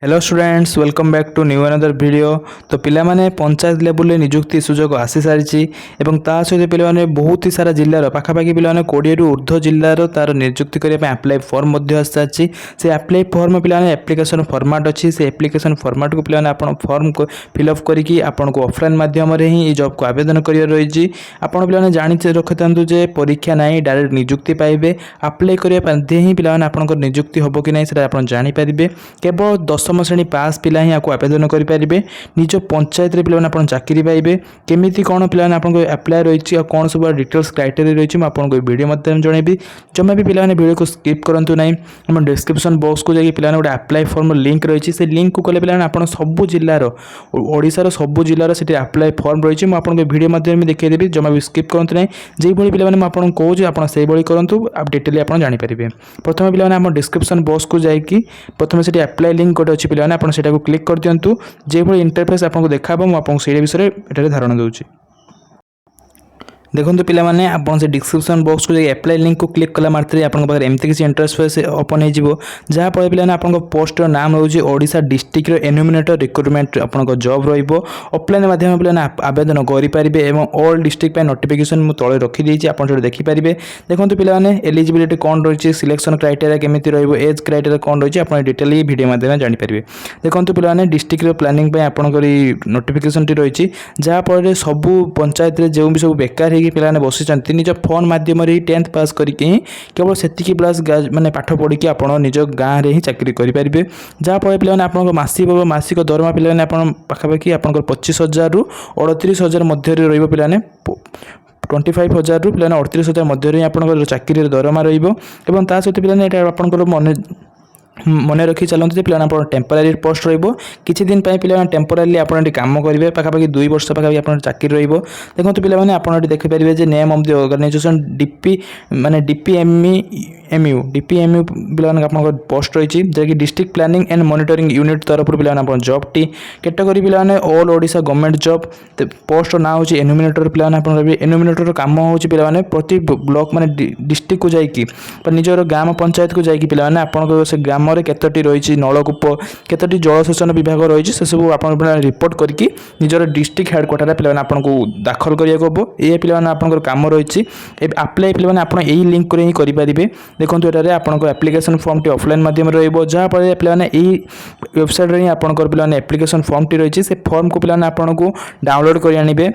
Hello students welcome back to new another video. तो पिला माने पंचायत लेवल नियुक्ति सुजोग आसी सारी एवं ता सहित पिला बहुत ही सारा जिलार पाखापाखि पिला 20 रु ऊर्ध्व जिलार तार नियुक्ति करने आप्लाय फॉर्म आसी सारी से आप्लाय फॉर्म पिला एप्लिकेशन फॉर्मेट अच्छी से एप्लिकेशन फॉर्मेट को पिला फॉर्म को फिलअप करके आपन को ऑफलाइन माध्यम ही जॉब को आवेदन कर रही आपड़ पिला जानी रखिथु जे परीक्षा ना डायरेक्ट नियुक्ति पाइबे आप्लाय करने ही पिला नियुक्ति हम कि नहीं आप जानीपारे केवल 10वीं श्रेणी पास पिला ही आपको आवेदन करेंगे निज पंचायत रे पिला आप चाकरी पाइबे केमिति कौन पिला आपको आप्लाय रही और कौन सब डिटेल्स क्राइटेरिया रही आपको वीडियो मध्यम जनइबी जमा भी पिला वीडियो को स्किप करंतु नहीं हम डिस्क्रिप्शन बॉक्स को जाकि पिला गोटे आप्लाय फॉर्म लिंक रही से लिंक को कले पिला आप सब जिलार ओडिशार सब जिलार से आप्लाय फॉर्म रही है आपको वीडियो मध्यम देखिदेवी जमा भी स्किप करंतु नहीं जो भाई पिला आपको कहूँ आप से करूँ आप डिटेल आप जानीपारे प्रथम पिला आप डिस्क्रिप्शन बॉक्स को जाकि प्रथम से आप्लाय लिंक गोटे अच्छी पिला आप क्लिक कर दिंतु जो भाई इंटरफेस आपको देखा मुझे से विषय में धारणा दूसरी देखो पिला माने आपन से डिस्क्रिप्शन बॉक्स को अप्लाई लिंक को क्लिक कला मात्र आपन पाखे एमती किसी इंटरफेस ओपन हो जहाँ पर पिला आपन पोस्ट नाम रोचे ओडिशा डिस्ट्रिक्ट एनुमिनेटर रिक्रुटमेंट आपन जॉब रहिबो ऑफलाइन माध्यम पिला आवेदन करेंगे एवं ऑल डिस्ट्रिक्ट नोटिफिकेशन मु तले रखी देछि आपन जो देखिपारे देखो पिला माने एलिजिबिलिटी कौन रही सिलेक्शन क्राइटेरिया केमिति रहिबो एज क्राइटेरिया कौन रही आप डिटेल ये वीडियो माध्यम जानीपारे देखो पिला माने डिस्ट्रिक्ट प्लानिंग आपन नोटिफिकेशन टी रही जहाँ पर सब पंचायत रे जो भी सब बेकार पिलाने बसी निज फोन मध्यम 10th पास करके ही केवल से प्लस माने पाठ पढ़ी आप निज गाँव में ही चाकरी करेंगे जहाँफल पिला आप मासिक दरमा पिला पाखापाखि आप 25,000 रु 38,000 मध्य रही पिलाने 25,000 रु पिला 38,000 मध्य आप चाकरी दरमा रही सहित पिलाने आप मन रखी चलते पिला टेम्पोरारी पोस्ट रही दिन पिला टेम्पोरारी आप कम करेंगे पाखापाखि 2 वर्ष पाखापाखि आप चाकरी देखो पिला आप देखिपारे name of the organisation DP माने डीपीएमयू पिला आप पोस्ट रही जैसे district planning and monitoring unit तरफ पिला जॉब टी कैटेगरी पिला all Odisha government job post ना हो एनुमिनेटर पिला एनुमिनेटर काम हो पिला प्रति ब्लॉक माने डिस्ट्रिक्ट को जाकि निजर ग्राम पंचायत को जाकि पिला आप से ग्राम केतोटी रही नलकूप केतोटी जलसेचन विभाग रही से सब आप रिपोर्ट करके निजर डिस्ट्रिक्ट हेडक्वार्टर पिला आपको दाखल करने को ये पिला आप कम रही आप्लाय पिला आप यही लिंक ही करेंगे देखो ये आपको एप्लिकेशन फॉर्म टी ऑफलाइन माध्यम रहा पिला वेबसाइट रे आप पिला एप्लिकेशन फॉर्म टी रही से फॉर्म को पिला आपको डाउनलोड कर आनिबे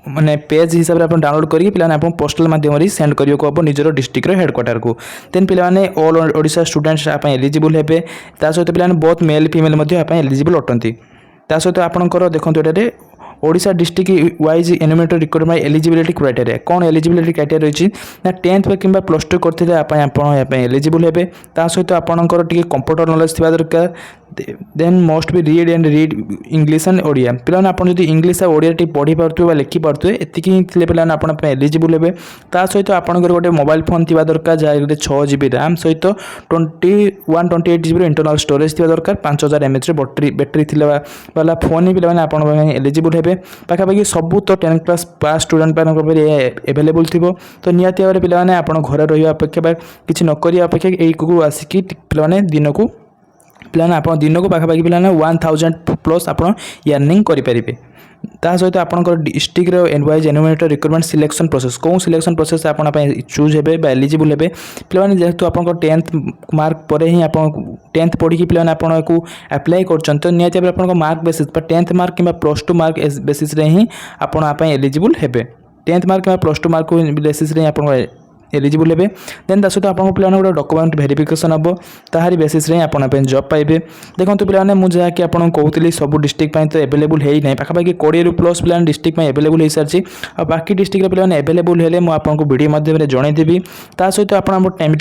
माने पेज हिसाब से आप डाउनलोड करके पिला आप पोस्टल माध्यम सेंड करने को निजर डिस्ट्रिक्ट हेडक्वार्टर को देन पिला ऑल ओडिशा स्टूडेंट्स आप एलिजिबल हेबे सहित पिला बहुत मेल फीमेल एलिजिबल अटंती सहित आपंकर देखो ये Odisha district wise enumerator recruitment eligibility criteria कौन एलिजिबिलिटी क्राइटेरिया रही ना 10th कि +2 करते आप एलिजिबल हेबे सहित आपंकर टी कंप्यूटर नॉलेज थी दरकार then must be read and read English and Odia पिला आप इंग्लिश और ओडिया टी पढ़ी पारे लिखि पारे एतिक ही पिला आप एलिजिबल हेबे सहित आपंकर गोटे मोबाइल फोन थी दरकार जहाँ 6 GB रैम सहित 128 GB इंटरनल स्टोरेज थी दरकार 5,000 mAh बैटेरी थी वाला फोन ही पिला आप एलिजिबल हेबे पाखापाखि सबू तो 10th class pass student available थी तो निहाती भाव पिला आप घर रहा अपेक्षा किसी नक अपेक्षा यही आसिक पिला दिन को पिला आप दिन को पाखापाखि पिला 1,000+ आप अर्निंग करेंगे सहित आपंकर district wise enumerator recruitment selection process कौन सिलेक्शन प्रोसेस आप चूज हेबे एलिजिबल हेबे पिला जेहेतु आप 10th मार्क पर ही आप 10th पढ़ी पिला आपको अप्लाई कर निहाती भाव आप मार्क बेसिस 10th मार्क कि +2 मार्क बेसिस ही आप एलिजिबल हेबे 10th मार्क कि +2 मार्क बेसिस आप एलिजिबल हेबे देन सहित आप पिला गोटे डॉक्यूमेंट वेरिफिकेशन हम ताहारी बेसिस रे आप जॉब पाइबे देखो पिला मुझे कि आपको कहती सब डिस्ट्रिक्ट तो एवेलेबल है ना पाखापाखि 20+ पिला डिस्ट्रिक्ट एवेलेबल हो सारी और बाकी डिस्ट्रिक्ट पिला एवेलेबल हेले मुझे वीडियो माध्यम जनईदेवी सहित आप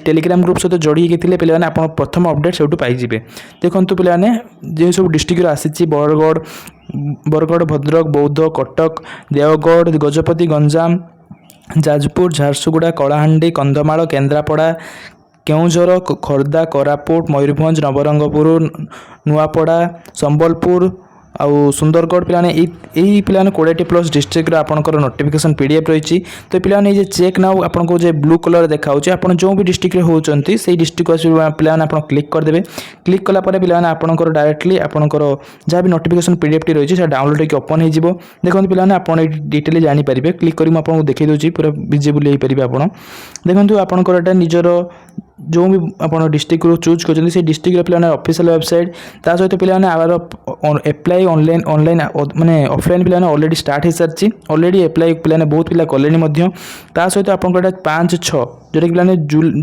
टेलीग्राम ग्रुप सहित जोड़ी पिला आप प्रथम अपडेट से पाइबे देखो पिला जो सब डिस्ट्रिक्ट आसी बरगढ़ भद्रक बौद्ध कटक देवगढ़ गजपति गंजाम जाजपुर झारसुगुड़ा कलाहांडी कंधमाल केन्द्रापड़ा केउझर खोर्धा कोरापुट मयूरभंज नवरंगपुर नुआपड़ा संबलपुर आउ सुंदरगढ़ पिलाने यही पिलाने 20+ डिस्ट्रिक्ट आपंकर नोटिफिकेशन पीडीएफ रही। तो पिलाने ये चेक नाउ आपको जो ब्लू कलर देखा आप जो भी डिस्ट्रिक्ट होती से डिस्ट्रिक्ट पिलाने आप क्लिक करदे। क्लिक कलापर पिलाने आपंकर डायरेक्टली आपंकर जहाँ भी नोटिफिकेशन पीडीएफ टी रही है डाउनलोड होकर ओपन हो देखो पिलाने आप डिटेल जानीपारे। क्लिक कर आपको देखी दूसरी पूरा विजिबल हो पारे। आप देखो आपंकर निजर जो भी आप डिस्ट्रिक्ट चूज कर डिस्ट्रिक्ट पिलाने ऑफिशियल वेबसाइट ता सहित पिलाने आवर एप्लाई ऑनलाइन माने ऑफलाइन पिलाने ऑलरेडी स्टार्ट हो सारी ऑलरेडी एप्लाई पिलाने बहुत पिला कले ता सहित आपंकर 5-6 जोटा कि पिलाने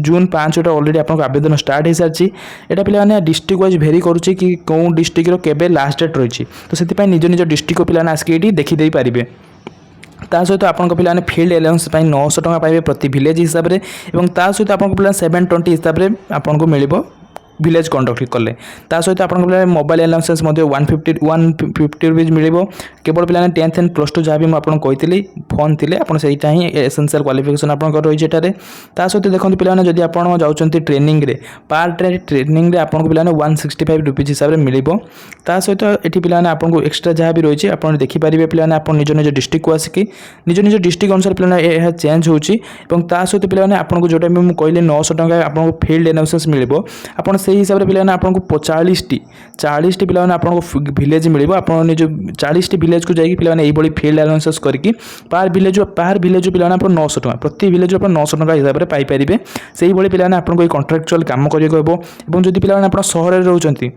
जून 5 ऑलरेडी आपको आवेदन स्टार्ट हो सारी। यहाँ पिलाने डिस्ट्रिक्ट वाइज भेरी करुच्ची कि कौन डिस्ट्रिक्ट केबे लास्ट डेट रही। तो से निज निज डिस्ट्रिक्ट को पिलाने आसिक ये देखीदे पारे। ता सहित आपंक पिलाने फील्ड एलाउंस 900 टका पाइबे प्रति विलेज हिसाब से और ता सहित आपंक पिलाने 720 हिसाब से आपको मिल विलेज कंडक्ट कले। ता सहित आपको पिलाने मोबाइल एलाउंसेस 150 रुपीज मिल केवल पिलाने 10th एंड +2 जहाँ भी मुझे कही फोन थे आप ही एसेंशियल क्वालिफिकेशन आप रही है। ता सहित देखो पिलाने जब आप जाऊँच ट्रेनिंग रे पार्ट ट्रेनिंग रे आपको पिलाने 165 रुपीज हिसाब से मिल। ता सहित ये पिलाने आपको एक्सट्रा जहाँ भी रही है आप देखिपारे पिलाने आप निज निज डिस्ट्रिक्ट को आसिक निज निज डिस्ट्रिक्ट अनुसार पिलाने यह चेंज होती। सहित पिलाने आपको जोटा भी मुझे कहली 900 टका आपको फील्ड एलाउंसेस मिल आप से हिसाब से पिलाने आपको 40 पिलाने आपको विलेज मिल आप निज 40 विलेज को जाकि पिलाने यही फील्ड एलाउंसेस करके पार विलेज पिलाने आप 900 टका प्रति विलेज आप 900 टका हिसाब से पाइपर। से ही पिलाने आपको कॉन्ट्राक्चुअल काम करेंगे और जब पिलाने आप सहर में रोचती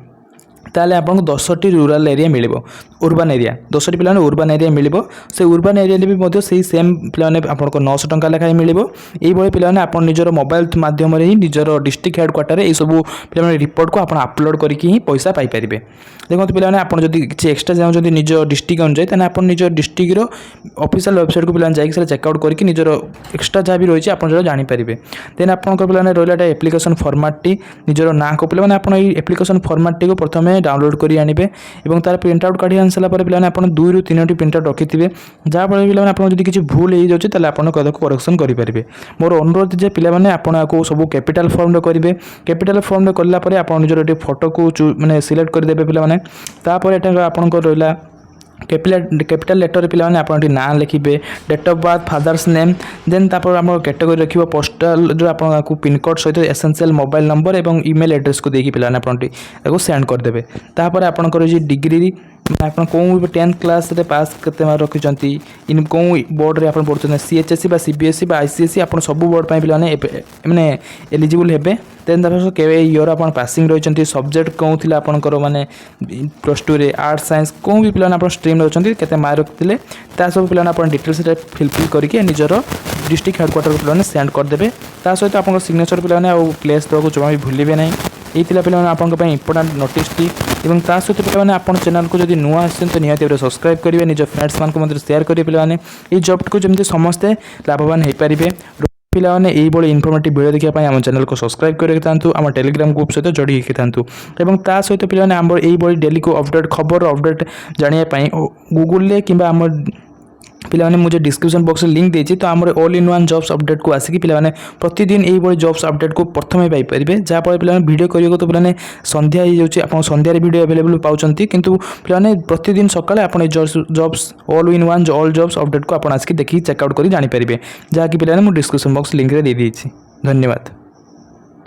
ताले आपको 10टी रूराल एरिया मिल उर्बान एरिया 10टी पिलाने उर्बान एरिया मिल से उर्बान एरिया भी से सेम पिलाने आपको 900 टका लेखाएं मिल। यही पिलाने आप निजर मोबाइल माध्यम ही निजर डिस्ट्रिक्ट हेडक्वार्टर ये सब पिलाने रिपोर्ट को आप अपलोड करके ही पैसा पाइपर। देखो पिलाने आप किसी एक्सट्रा चाहते निज डिस्ट्रिक्ट अनुसार आप निज डिस्ट्रिक्ट ऑफिशियल वेबसाइट को पिलाने जाकर चेकआउट करके निजर एक्सट्रा जहाँ भी रही है आप जानीपारे। देन आपको पिलाने रहा एप्लिकेशन फॉर्मेट टी निजर ना को पिलाने आप एप्लिकेशन फॉर्मेट टी को प्रथम डाउनलोड कर आने और तार प्रिंट आउट काढ़ी आनी सारापर पिलाने आप 2 ରୁ 3ଟି प्रिंट आउट रखी थे जहाँफल पिलाने आप किसी भूल हो जाए आप करेक्शन करेंगे। मोर अनुरोध जे पिलाने आपको सब कैपिटल फॉर्म करेंगे। कैपिटल फॉर्म कलापर आप निजर फोटो को माने सिलेक्ट करदे पिलाने आपंकर रहा कैपिटल लेटर पिलाने आप ना लिखे date of birth father's name then तापर आप कैटेगरी रखिए पोस्टल जो आपको पिनकोड सहित एसेंशियल मोबाइल नंबर और ईमेल एड्रेस को देकी पिलाने आप सेंड करदे। तापर आपंकर डिग्री आप कौन 10th क्लास रे पास करते रखिंट इन कौन बोर्ड रे आप पढ़ुं CHSE बा CBSE बा ICSE आप सब बोर्ड पिलाने माने एलिजिबल हेबे। देन तापर केवे ईयर आप पासिंग रही सब्जेक्ट कौन थी आपंकर माने +2 रे आर्ट साइंस कौन भी पिलाने आप स्ट्रीम रही केते मार्क रखते ता सब पिलाने आप डिटेल्स फिलफिल करके निजर डिस्ट्रिक्ट हेडक्वार्टर पिलाने सेंड करदे। ता सहित आप सिग्नेचर पिलाने आ प्लेस देवाक जमा भी भूलिए ना। ये पिलाने आप इंपोर्टाट नोटिस टी और ता सहित पिलाने आप चैनल को जब नुआ आसे तो निहाती सब्सक्राइब करेंगे निज फ्रेंड्स मान को शेयर करेंगे पिलाने ये जॉब को जमी समस्ते लाभवान हो पारे। पिलाने यही इनफॉर्मेटिव वीडियो देखा आम चैनल को सब्सक्राइब करके था आम टेलीग्राम ग्रुप सहित जोड़ी था और ता सहित पिलाने आम यही डेली को अपडेट खबर अपडेट जानापी गूगल कि आम पिलाने मुझे डिस्क्रिप्शन बॉक्स में लिंक देती तो आम all in one jobs update को आसिक पिलाने प्रतिदिन यही जॉब्स अपडेट को प्रथम पाइपर जहाँफल पिलाने वीडियो करिए तो पिलाने संध्या हो जाए आप संध्यारे वीडियो अवेलेबल पाँच किंतु पिलाने प्रतिदिन सकाଳେ आप jobs all in one all jobs update को आप आसिक देखिए चेकआउट कर जानीपारे जहाँकि पिलाने मुझे डिस्क्रिप्शन बॉक्स लिंक रे दे देछि। धन्यवाद।